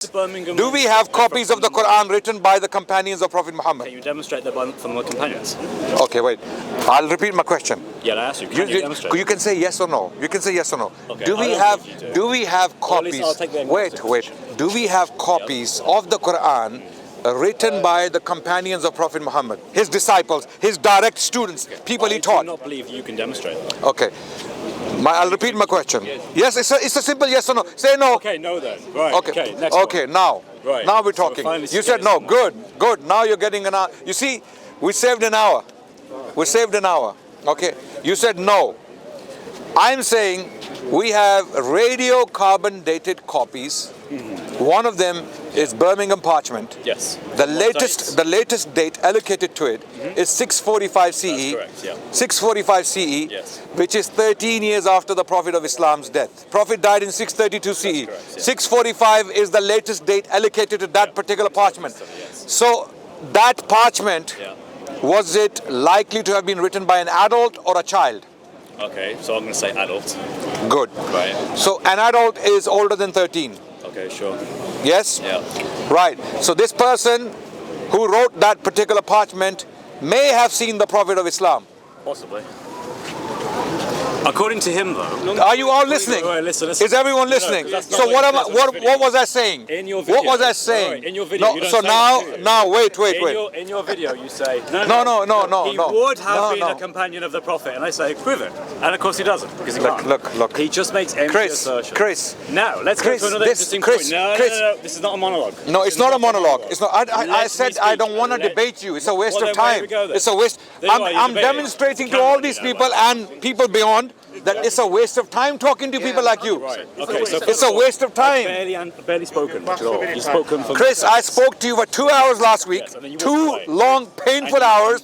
Do we have copies of the Quran written by the companions of Prophet Muhammad? Can you demonstrate that from the companions? Okay, wait. I'll repeat my question. Yeah, I asked you. Can you demonstrate? You can say yes or no. You can say yes or no. Okay, do we have copies? I'll take the wait. Do we have copies of the Quran written by the companions of Prophet Muhammad, his disciples, his direct students, people he taught? I do not believe you can demonstrate that. Okay. I'll repeat my question. Yes, it's a simple yes or no. Say no. Okay, no then. Right. Okay. Next okay. one. Now. Right. Now we're talking. You said no. Good. Now you're getting an hour. You see, we saved an hour. We saved an hour. Okay. You said no. I'm saying we have radiocarbon dated copies. One of them is Birmingham parchment. Yes. The latest date allocated to it is 645 CE. That's correct, yeah. 645 CE, Yes. which is 13 years after the Prophet of Islam's death. Prophet died in 632 CE. correct, yeah. 645 is the latest date allocated to that particular parchment. Yes. So that parchment, was it likely to have been written by an adult or a child? Okay, so I'm going to say adult. Good. Right. So an adult is older than 13. Okay, sure. Yes? Yeah. Right. So this person who wrote that particular parchment may have seen the Prophet of Islam. Possibly. According to him, though. Are you all listening? Wait, listen. Is everyone listening? So what was I saying? In your video. What was I saying? In your video. No, so now wait. In your video, you say No. He would have been a companion of the Prophet, and I say prove it, and of course he doesn't because he can't. Look. He just makes empty assertions. Chris. Now let's go to another interesting point. No. This is not a monologue. No, it's not a monologue. It's not. I said I don't want to debate you. It's a waste of time. It's a waste. I'm demonstrating to all these people and people beyond that it's a waste of time talking to people like you. Right. Okay, so it's a waste of time. Barely spoken at all. You've spoken for Chris, I spoke to you for 2 hours last week. Yes, and then you 2 walked away. long, painful hours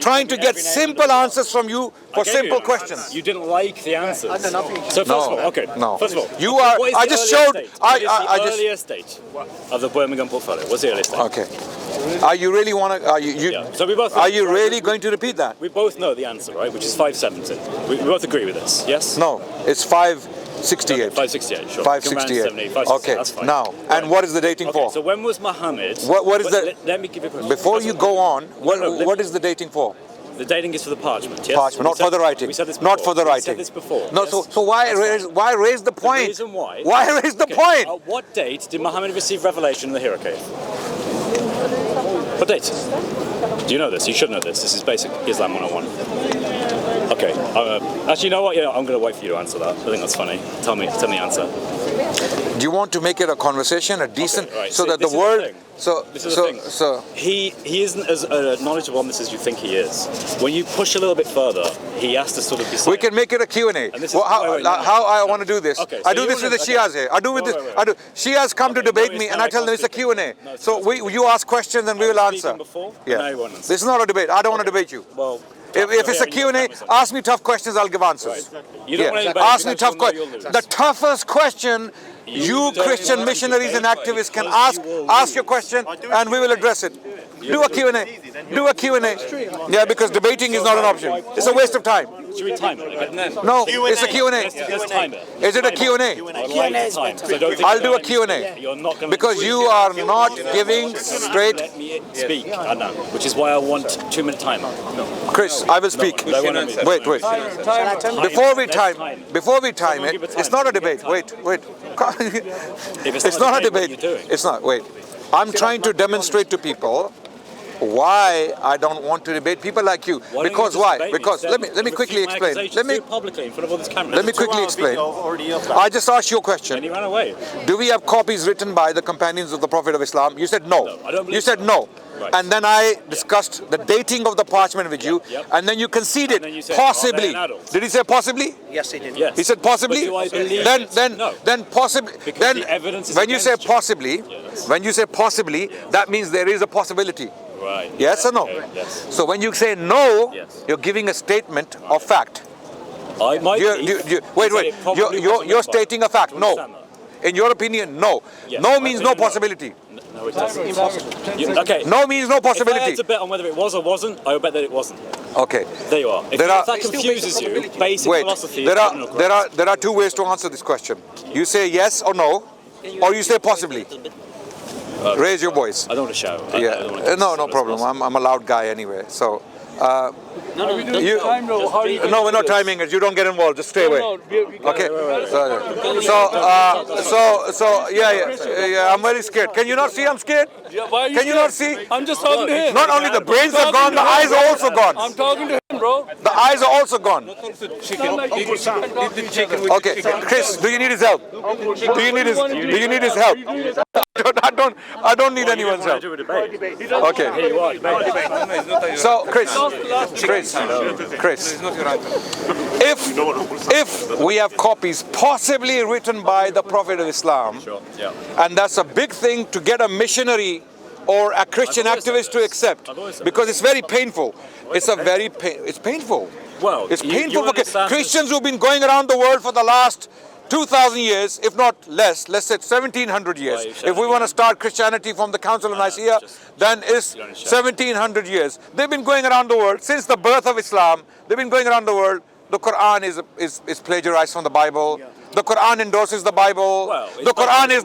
trying to told me get every name simple of the answers from you for simple questions. You didn't like the answers. So first of all, okay. No. First of all, You are. what is I the just earliest showed. date? I What is the just. earliest date of the Birmingham portfolio? What's the earliest date? Okay. Are you really want to? Are you? Yeah. So we both. Are you really going to repeat that? We both know the answer, right? Which is 570. We both agree with this. Yes. No. It's 568. 568. Sure. 568. 568. Okay. That's fine. Now, and what is the dating Okay, for? so when was Muhammad? What is the? Let me give you a question. Before you go on, No, what is the dating for? The dating is for the parchment, yes? Parchment, not for the writing. We said this before. Not for the writing. We said this before. No, yes? so why raise the point? The reason why. Why raise the point? At what date did Muhammad receive revelation in the Hira cave? What date? Do you know this? You should know this. This is basic Islam 101. Okay. Actually, you know what? Yeah, I'm going to wait for you to answer that. I think that's funny. Tell me the answer. Do you want to make it a conversation, a decent, Okay, right. so that the this is world? thing. So This is the thing. so. He isn't as knowledgeable on this as you think he is. When you push a little bit further, he has to sort of be. We can make it a Q&A. this is- Well, wait, no. how I want to do this. Okay, I so do you this with the wanna- Shias here. I do with Wait, this. wait. I do. Shias come to debate no, me, it's and not. I tell them it's a Q&A. No, it's So not. you ask questions and we will answer. Speaking before, Yeah. now you won't answer. This is not a debate. I don't want to debate you. Well, If it's a Q&A, ask me tough questions. I'll give answers. You don't want to debate Ask me because tough you'll know you'll questions. lose. The toughest question you don't Christian want to missionaries and debate activists can because ask. you will Ask your lose. question, and we will address it. Do a Q&A. Do a Q&A. Yeah, because debating is not an option. It's a waste of time. Should we time it? No, it's a Q&A. Let's time it. Is it a Q&A? I'd like to time it, 'cause I don't think I'll you're do a gonna Q&A. You're not going Because you are not giving straight. Let me speak. I know. Which is why I want 2-minute timer. Chris, I will speak. No, no, no. Wait. Before we time it, it's not a debate. Wait. It's not a debate. It's not. Wait. I'm trying to demonstrate to people why I don't want to debate people like you. Because why? Because let me quickly explain. Let me quickly explain. I just asked you a question. And he ran away. Do we have copies written by the companions of the Prophet of Islam? You said no. I don't believe You said so. no. Right. And then I discussed the dating of the parchment with you, Yep. and then you conceded And then you said, possibly. are they an adult? Did he say possibly? Yes, he did. Yes. He said possibly. But do I believe then it? No. possibly. Because Then the evidence is when you say against you. possibly, when you say possibly, that means there is a possibility. Right. Yes or no? Okay, yes. So when you say no, Yes. you're giving a statement of fact. I might Wait. You're stating a fact. No. In your opinion, no. Yes, No my means no opinion, no. possibility. No, it doesn't. Okay. No means no If I possibility. had to bet on whether it was or wasn't, I would bet that it wasn't. Okay. There you are. If There are- that confuses you, basic Wait. philosophy There is are criminal correct. there are two ways to answer this question. You say yes or no, or you say possibly. Raise your voice. I don't want to shout. I Yeah. don't want to No problem. I'm a loud guy anyway. So. No, No, we're not timing it. You don't get involved. Just stay away. Okay. Yeah. I'm very scared. Can you not see I'm scared? Can you not see? I'm just talking to him. Not only the brains are gone, the eyes are also gone. I'm talking to him, bro. The eyes are also gone. Okay, Chris, do you need his help? Do you need his help? I don't need anyone's help. Okay. So, Chris, if we have copies possibly written by the Prophet of Islam, and that's a big thing to get a missionary or a Christian activist to accept, because it's very painful. It's painful. Well, it's painful for Christians who've been going around the world for the last 2,000 years, if not less, let's say 1,700 years. If we want to start Christianity from the Council of Nicaea, then it's 1,700 years. They've been going around the world since the birth of Islam. They've been going around the world. The Quran is plagiarized from the Bible. The Quran endorses the Bible. The Quran is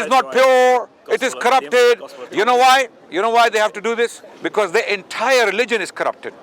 not pure. It is corrupted. You know why? You know why they have to do this? Because their entire religion is corrupted.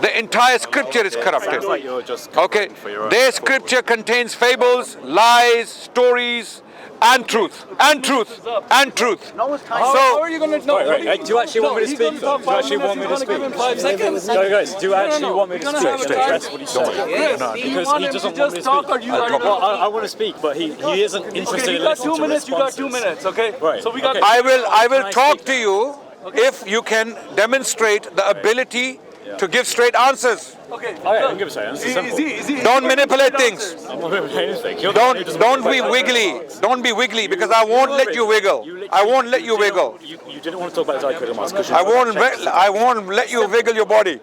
The entire scripture is corrupted. Okay, their scripture contains fables, lies, stories, and truth, and truth, and truth. How are you going to know? Do you actually want me to speak? Do you actually want me to speak? 5 seconds. Guys, do you actually want me to speak? That's what he's saying. Because he doesn't want me to speak. I want to speak, but he isn't interested in listening to responses. You got 2 minutes, okay? Right. So we got. I will talk to you if you can demonstrate the ability to give straight answers. Okay. I can give straight answers. Don't manipulate things. I'm not manipulating anything. Don't be wiggly. Don't be wiggly because I won't let you wiggle. I won't let you wiggle. You didn't want to talk about diacritic marks because I won't let you wiggle your body.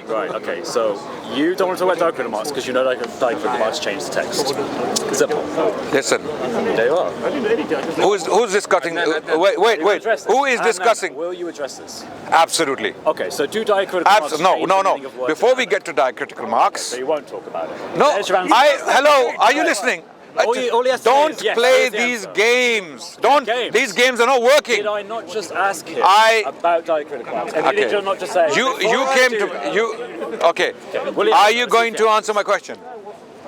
Right. Okay. So you don't want to talk about diacritic marks because you know diacritic marks change the text. Simple. Listen. There you are. Who's discussing? Wait. Who is discussing? Will you address this? Absolutely. Okay. So do diacritic marks change the meaning of words? Before we get to diacritical marks. So you won't talk about it. No. Hello. Are you listening? All he has to Don't say is yes, play that was the these answer. games. Games. These games are not working. Did I not just ask him I- about diacritic marks? And Okay. did you not just say You before I came do to that- you. Okay. William, Are you going to answer my question?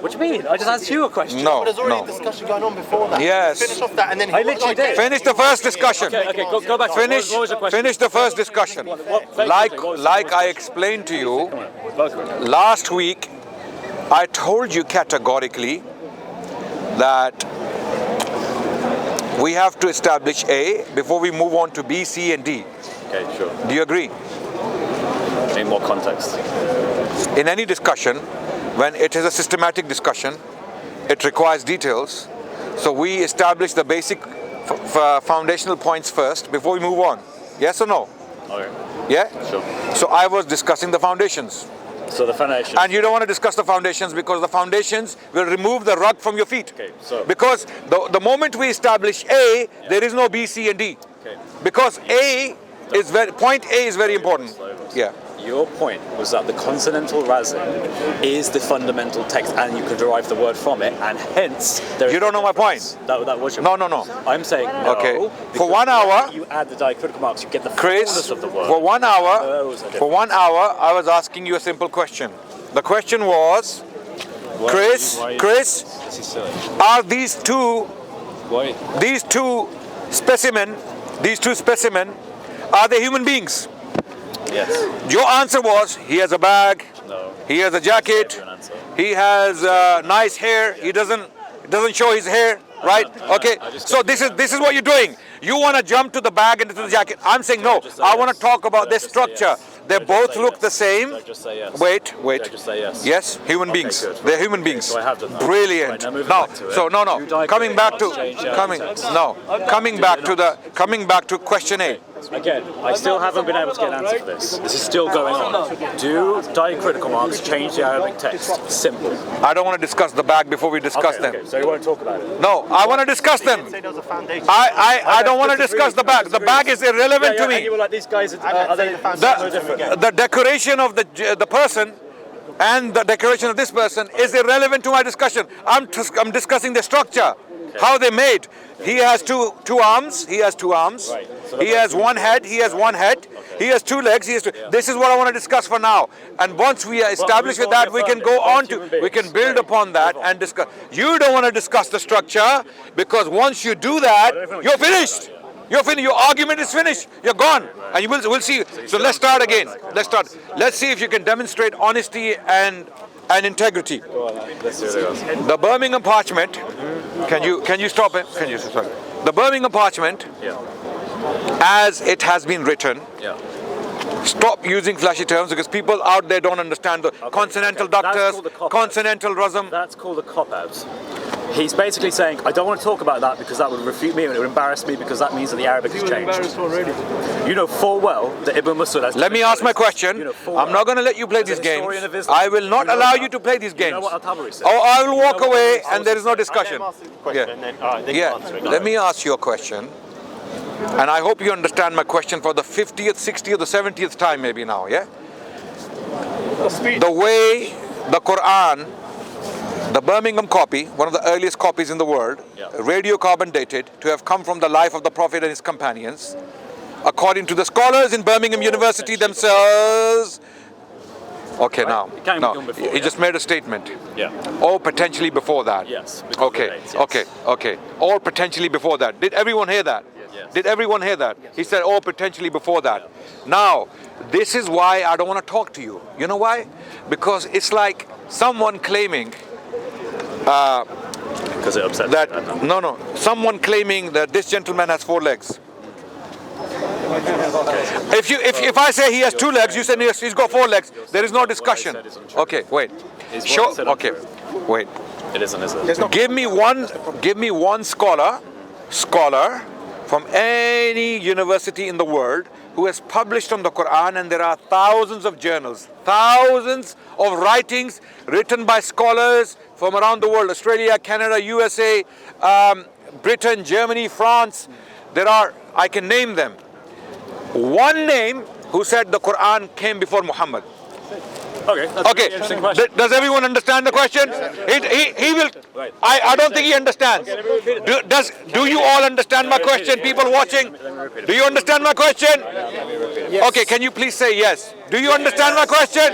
What do you mean? I just asked you a question. No. There's already a discussion going on before that. Yes. Finish off that and then I literally did. Finish the first discussion. Okay, go back. Finish. What was your question? Finish the first discussion. Like I explained to you last week, I told you categorically that we have to establish A before we move on to B, C, and D. Okay, sure. Do you agree? In what context? In any discussion, when it is a systematic discussion, it requires details. So we establish the basic foundational points first before we move on. Yes or no? Okay. Yeah? Sure. So I was discussing the foundations. So the foundation. And you don't want to discuss the foundations because the foundations will remove the rug from your feet. Okay, so. Because the moment we establish A, there is no B, C, and D. Okay. Because point A is very important. Yeah. Your point was that the consonantal razin is the fundamental text and you can derive the word from it, and hence there is. You don't know my point. That was your No, point. no. I'm saying no. Okay. because For 1 hour, when you add the diacritical marks, you get the Chris, fullness of the word. for 1 hour, Those are different. I was asking you a simple question. The question was, Chris, This is silly. are these two specimen, are they human beings? Yes. Your answer was, he has a bag, No. he has a jacket, That's an answer. he has nice hair, he doesn't show his hair, right? Okay, so this is what you're doing. You want to jump to the bag and to the jacket. I'm saying no, I want to talk about their structure. They both look the same. Just say yes. Wait. Did I just say yes? Yes, human beings. good. They're human beings. So I have done that. Brilliant. Right, now moving Now, back to it. so no. You diacritic Coming back to marks change the coming back to question A. Again, I still haven't been able to get an answer for this. This is still going on. Do diacritical marks change the Arabic text? Simple. I don't want to discuss the bag before we discuss them. Okay, so you won't talk about it. No, I want to discuss them. Say there was a foundation. I don't want to discuss the bag. The bag is irrelevant to And me. you were like, these guys are they so different? The decoration of the person and the decoration of this person is irrelevant to my discussion. I'm discussing the structure. How they made? He has two arms. He has two arms. Right. So He has one head. He has one head. He has two legs. He has two. This is what I want to discuss for now. And once we are established with that, we can go on to. We can build upon that and discuss. You don't want to discuss the structure because once you do that, you're finished. You're finished. Your argument is finished. You're gone. And we'll see. So let's start again. Let's start. Let's see if you can demonstrate honesty and integrity. Let's see what it goes. The Birmingham Parchment. Can you stop it? Can you stop? The Birmingham Parchment, Yeah. as it has been written. Yeah. Stop using flashy terms because people out there don't understand the consonantal okay. That's ductors, called the cop-out. consonantal rasm. That's called a cop-out. He's basically saying, I don't want to talk about that because that would refute me and it would embarrass me because that means that the Arabic has changed. already. You know full well that Ibn Masud has... Let me ask my question. You know full I'm well. not going to let you play As a these games. historian of Islam, I will not you know allow that. you to play these You games. know what Al-Tabari said. Or I will walk You know what away the and there is no Muslims discussion. Ask the question, Yeah. and then, all right, then you Yeah, answer it. let me ask you a question. And I hope you understand my question for the 50th, 60th, the 70th time maybe now, yeah? The way the Quran, the Birmingham copy, one of the earliest copies in the world, radiocarbon dated to have come from the life of the Prophet and his companions, according to the scholars in Birmingham University themselves. Okay, Right. It can be now, done before, he yeah. just made a statement. Yeah. Or potentially before that. Yes, because of the Okay, dates, yes. okay. Or potentially before that. Did everyone hear that? Yes. Did everyone hear that? He said, or potentially before that. Now, this is why I don't want to talk to you. You know why? Because it's like someone claiming Because it upsets that, them. no, someone claiming that this gentleman has 4 legs. If I say he has 2 legs, you say yes, he's got 4 legs. There is no discussion. Okay, wait. Show. Okay, wait. It isn't, is it? Give me one scholar from any university in the world who has published on the Quran, and there are thousands of journals, thousands of writings written by scholars from around the world, Australia, Canada, USA, Britain, Germany, France. There are, I can name them. One name who said the Quran came before Muhammad. Okay, that's a Okay, really interesting question. does everyone understand the question? He will. I don't think he understands. Do you all understand my question, people watching? Do you understand my question? Okay, can you please say yes? Do you understand my question?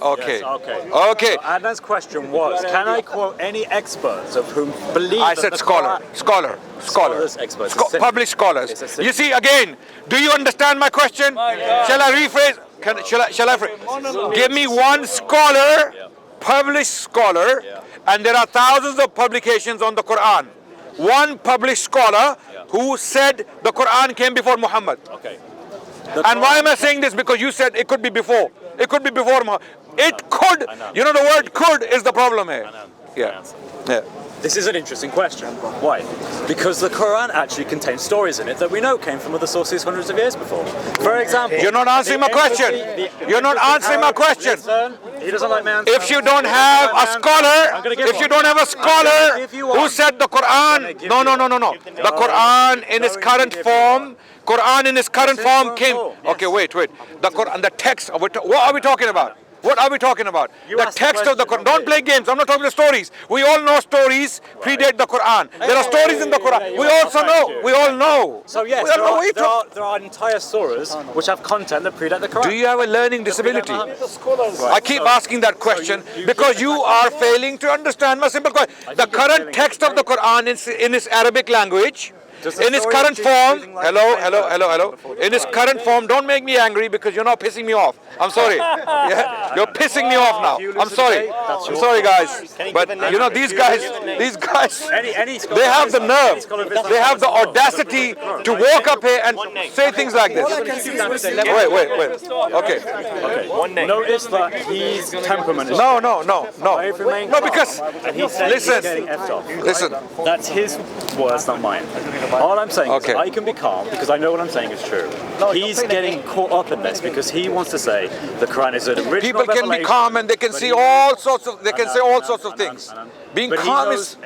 Okay. Yes, Okay. So Adnan's question was, can I quote any experts of whom believe I that said the scholar. Quran- Scholars, experts. Published scholars. It's a simple- You see, again, do you understand my question? Shall I rephrase? Shall I phrase? Give me one scholar, published scholar, and there are thousands of publications on the Quran. One published scholar who said the Quran came before Muhammad. Okay. And why am I saying this? Because you said it could be before. It could be before Muhammad. It could. You know, the word could is the problem here. Yeah. Yeah. This is an interesting question. Why? Because the Quran actually contains stories in it that we know came from other sources hundreds of years before. For example, You're not answering my question. You're not answering my question. Listen, he doesn't like my answer. If you don't have a scholar, if you don't have a scholar who said the Quran, no. The Quran in its current form, came. Okay, wait. The Quran, the text. What are we talking about? What are we talking about? The asked the text of the question, Quran. Don't play games. I'm not talking about stories. We all know stories predate the Quran. There are stories in the Quran. We also know. We all know. So yes, We all know. there are entire surahs which have content that predate the Quran. Do you have a learning disability? Right, I keep asking that question because you are failing to understand my simple question. The current text of the Quran in its Arabic language, in its current form, hello. In its current form, don't make me angry because you're not pissing me off. I'm sorry. Yeah? You're pissing me off now. I'm sorry, guys. But you know, these guys, they have the nerve, they have the audacity to walk up here and say things like this. Wait. Okay. Notice that his temperament is No, because listen. That's his words, not mine. All I'm saying is I can be calm because I know what I'm saying is true. He's getting caught up in this because he wants to say the Quran is an original People can be revelation, calm and they can see all sorts of things. Being calm is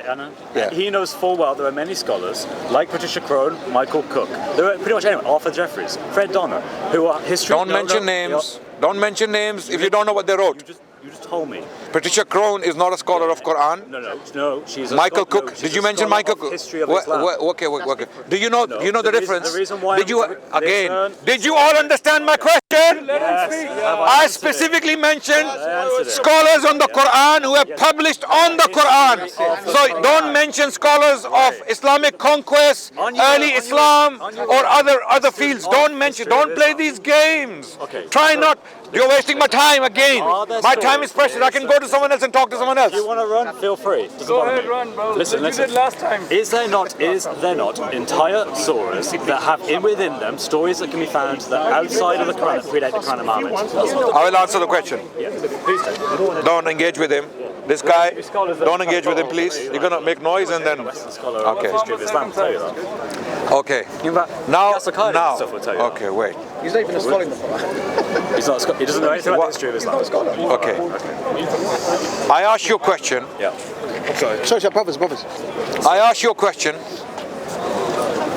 He knows full well there are many scholars like Patricia Crone, Michael Cook, there are pretty much anyone, Arthur Jeffries, Fred Donner, who are history. Don't mention names if you don't know what they wrote. You just told me. Patricia Crone is not a scholar of Quran. No. She's a Michael scholar, Cook. Did you mention Michael Cook? History of Islam. Okay. Do you know? You know the difference? The reason why Did you again? Did you all understand my question? I specifically mentioned scholars on the Quran who have published on the Quran. So don't mention scholars of Islamic conquest, early Islam, or other fields. Don't mention. Don't play these games. Try not. You're wasting my time again. My time is precious. I can go to someone else and talk to someone else. If you want to run, feel free. Go ahead, run, bro. Listen. You did last time. Is there not entire surahs that have within them stories that can be found that outside of the Quran that predate the Quran and Muhammad? I will answer the question. Please do. Don't engage with him. This guy, don't engage with him, please. You're gonna make noise and then. Okay. History of Islam will tell you that. Okay. Now. Stuff will tell you that. Okay. Wait. He's not even following the Quran. He's not. He doesn't know anything about the history of Islam. Okay. I asked you a question. Yeah. Sorry, brothers. I asked you a question.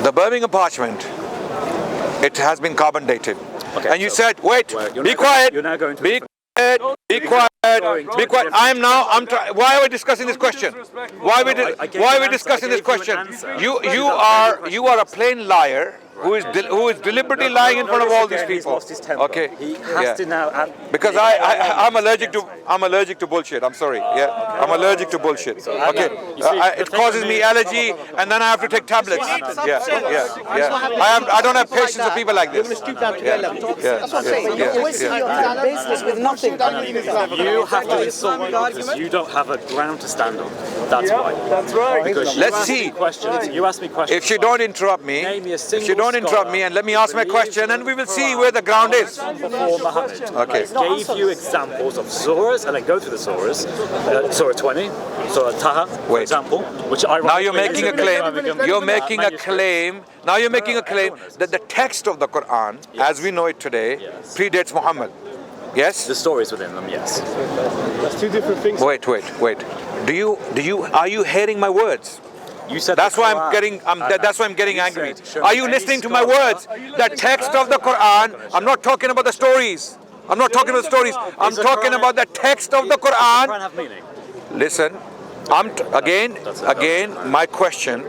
The Birmingham parchment, it has been carbon dated. Okay, And you so- said, wait, You're be now quiet. You're now going to. Be quiet. Be quiet. Be quiet. Why are we discussing this question? Why are we discussing this question? You are a plain liar who is deliberately lying in front of all these people. Okay. He has to now. Because I'm allergic to bullshit. I'm sorry. Yeah, I'm allergic to bullshit. Okay, it causes me allergy, and then I have to take tablets. Yeah. I don't have patience with people like this. Baseless with nothing. You have to insult me because you don't have a ground to stand on. That's why. That's right. Because you Let's ask see. me questions. You ask me questions. If you don't interrupt me, and let me ask my question, and we will see where the ground is. Before Muhammad. Okay. Gave you examples of surahs, and then go through the surahs. Surah 20, Surah Taha, for example, which I Now you're making a claim. You're making a claim. Now you're making a claim that the text of the Quran, as we know it today, predates Muhammad. Yes. The stories within them, yes. That's two different things. Wait. Are you hearing my words? You said That's why I'm getting angry. Are you listening to my words? The text of the Quran. I'm not talking about the stories. I'm talking about the text of the Quran. have meaning. Listen, again, my question.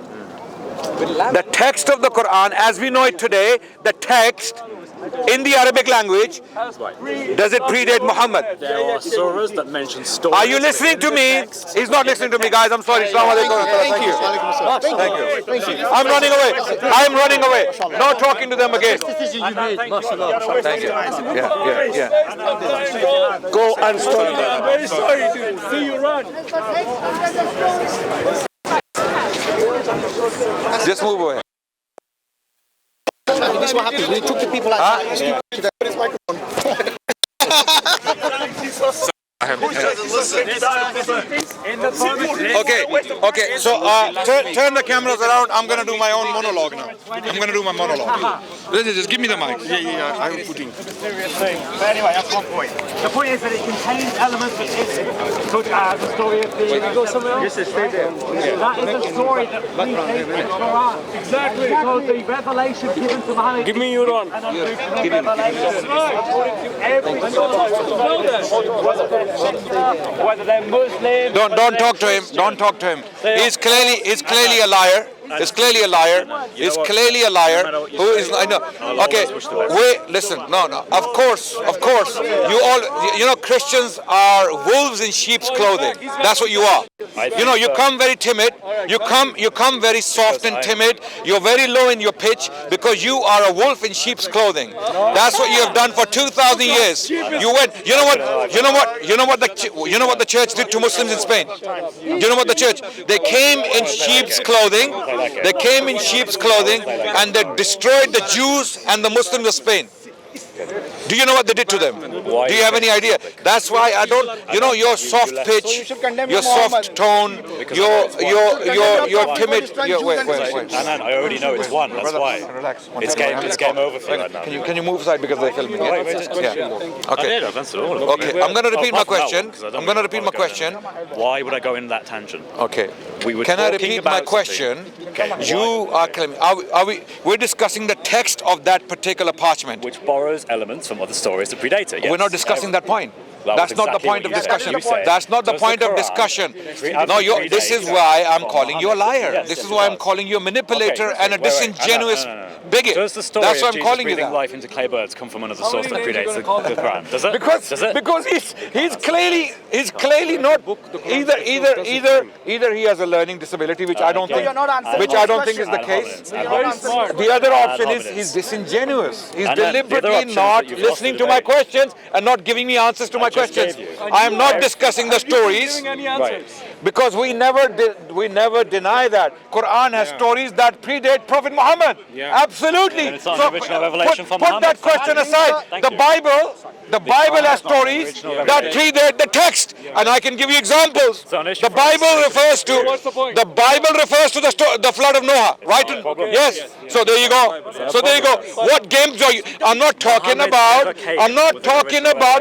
The text of the Quran, as we know it today, the text in the Arabic language, does it predate Muhammad? There are surahs that mention stories. Are you listening to me? He's not listening to me, guys. I'm sorry. Thank you. I'm running away. No talking to them again. Thank you. Yeah. Go and study. I'm very sorry to see you run. Just move away. This is what happened. We took the people out. Okay. So turn the cameras around. I'm gonna do my own monologue now. I'm gonna do my monologue. Listen, just give me the mic. Yeah. I'm putting. But anyway, that's one point. The point is that it contains elements that such as the story of the. Go somewhere else. That is the story that we take in the Quran. Exactly. So the revelation given to Muhammad. Give me your on. And on the revelation according to every whether they're Muslim. Don't talk to him. Don't talk to him. He's clearly a liar. He's clearly a liar. Who is I know. Okay. Wait. Listen. No. Of course. You all. Christians are wolves in sheep's clothing. That's what you are. You come very timid. You come very soft and timid. You're very low in your pitch because you are a wolf in sheep's clothing. That's what you have done for 2,000 years. You went. You know what the church did to Muslims in Spain? You know what the church? They came in sheep's clothing. And they destroyed the Jews and the Muslims of Spain. Do you know what they did to them? Do you have any idea? That's why I don't. Your soft pitch, your soft tone, your timid. Wait. I already know it's one. That's why. Relax. It's game over for you right now. Can you move aside because they're filming? Yeah. Okay. I've answered all of them. Okay. I'm going to repeat my question. Why would I go in that tangent? Okay. We were Can I talking repeat my about question? Okay. You are claiming. We're discussing the text of that particular parchment. Which borrows elements from other stories that predate it. Yes. We're not discussing that point. That's not the point of discussion. That's not the Does point of Quran discussion. No, This is why I'm calling you a liar. This is why I'm calling you a manipulator and a disingenuous bigot. Does the story That's why of I'm Jesus calling you breathing that. life into clay birds come from another source that predates the Quran? Does it? Because he's clearly not either he has a learning disability, which I don't think is the case. The other option is he's disingenuous. He's deliberately not listening to my questions and not giving me answers to my questions. I am not discussing the stories because we never deny that Quran has stories that predate Prophet Muhammad. Absolutely. And it's not an original revelation from put Muhammad. that question aside. The Bible has stories that predate the text, and I can give you examples. The Bible refers to the flood of Noah, right? Yes. So there you go. What games are you? I'm not talking about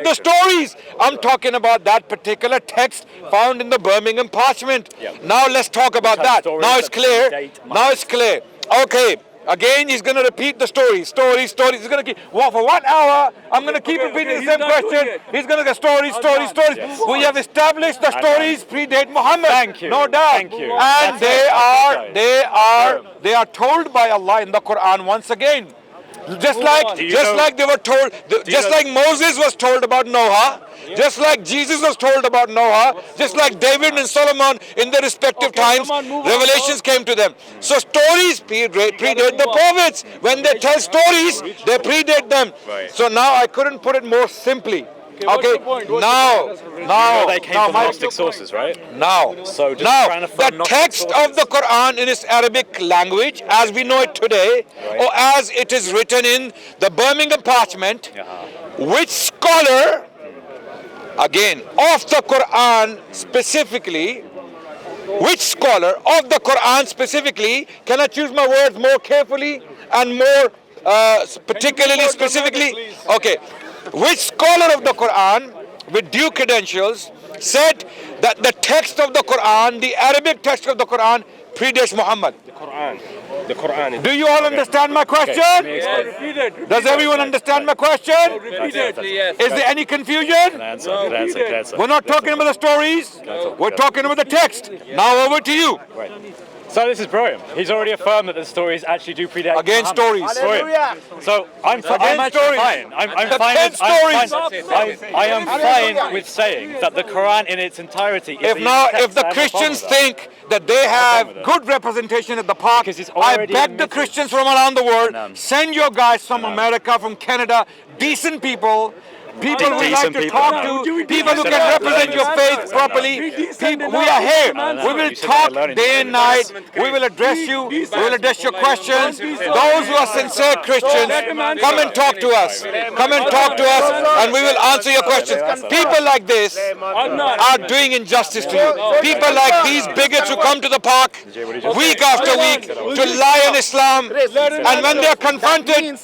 the stories. I'm talking about that particular text found in the Birmingham parchment. Now let's talk about that. Now it's clear. Okay. Again, he's going to repeat the story. He's going to keep, for 1 hour, I'm going to keep repeating the same question. He's going to get stories. Yes. We have established the stories predate Muhammad. Thank you. No doubt. Thank you. And they are told by Allah in the Quran once again. Just like they were told, just like Moses was told about Noah, just like Jesus was told about Noah, just like David and Solomon in their respective times, revelations came to them. So stories predate the prophets. When they tell stories, they predate them. So now I couldn't put it more simply. Okay, now they came from Gnostic sources, right? The text of the Quran in its Arabic language, as we know it today, or as it is written in the Birmingham parchment, which scholar, again, of the Quran specifically, can I choose my words more carefully and more particularly specifically? Okay. Which scholar of the Quran with due credentials said that the text of the Quran, the Arabic text of the Quran, predates Muhammad? The Quran. Do you all understand my question? Does everyone understand my question? Is there any confusion? Good answer. We're not talking about the stories. We're talking about the text. Now over to you. Right. So this is brilliant. He's already affirmed that the stories actually do predate Again, Muhammad. stories. Brilliant. So I'm actually stories. fine. I am fine with saying that the Quran in its entirety is If the Christians think that they have good representation at the park, I beg the Christians from around the world, send your guys from America, from Canada, decent people we like to talk to, people who can represent your faith properly. We are here. We will talk day and night. We will address you. We will address your questions. Those who are sincere Christians, come and talk to us. Come and talk to us and we will answer your questions. People like this are doing injustice to you. People like these bigots who come to the park week after week to lie on Islam, and when they are confronted,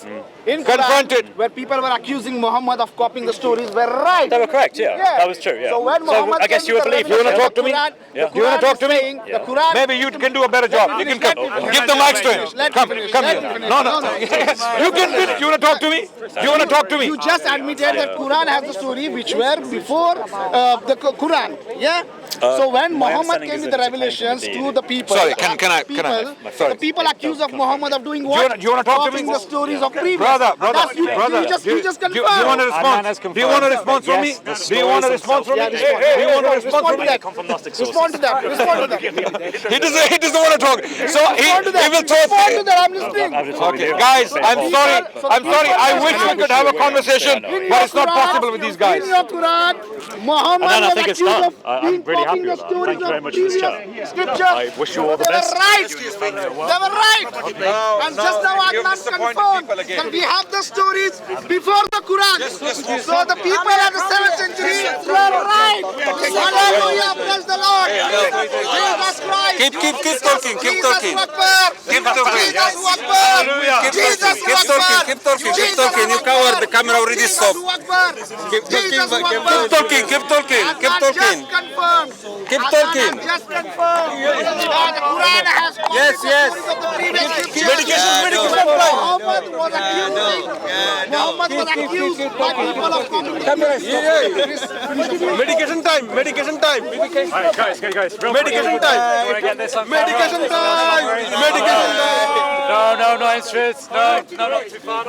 where people were accusing Muhammad of copying the stories were right. They were correct, that was true, So when Muhammad I guess you would believe. You want to talk to me? You want to talk to me? The Quran, maybe you can do a better job. You can come. Give the mics to him. Come here. No. You can finish. You want to talk to me? You want to talk to me? You just admitted that Quran has the story which were before the Quran. So when Muhammad came with the revelations to the people, the people accused of Muhammad of doing what? Do you want to talk to me? Copying the stories of previous. Brother. You just confirmed. Do you want a response? Do you want a response from me? Do you want a response from me? Do you want a response from me? Respond to that. He doesn't want to talk. So he will talk. Respond to that. I'm listening. Okay, guys, I'm sorry. I wish we could have a conversation, but it's not possible with these guys. In your Quran, Muhammad was accused of being happy copying the with that. stories Thank you very of much for this previous chat. scriptures. I wish you all the best. They were right. And just now Adnan confirmed that we have the stories before the Quran. So the people at the 7th century were right. Hallelujah, praise the Lord. Jesus Christ. Keep talking. Keep talking. Jesus talking. You covered the camera already. Stop. Keep talking. Keep talking. Just confirmed that the Quran has Yes. medication. Muhammad was accused by people of community. Medication time. Medication time. Right, guys, Medication time. Medication time. Medication time. No, not in streets. No, not too far.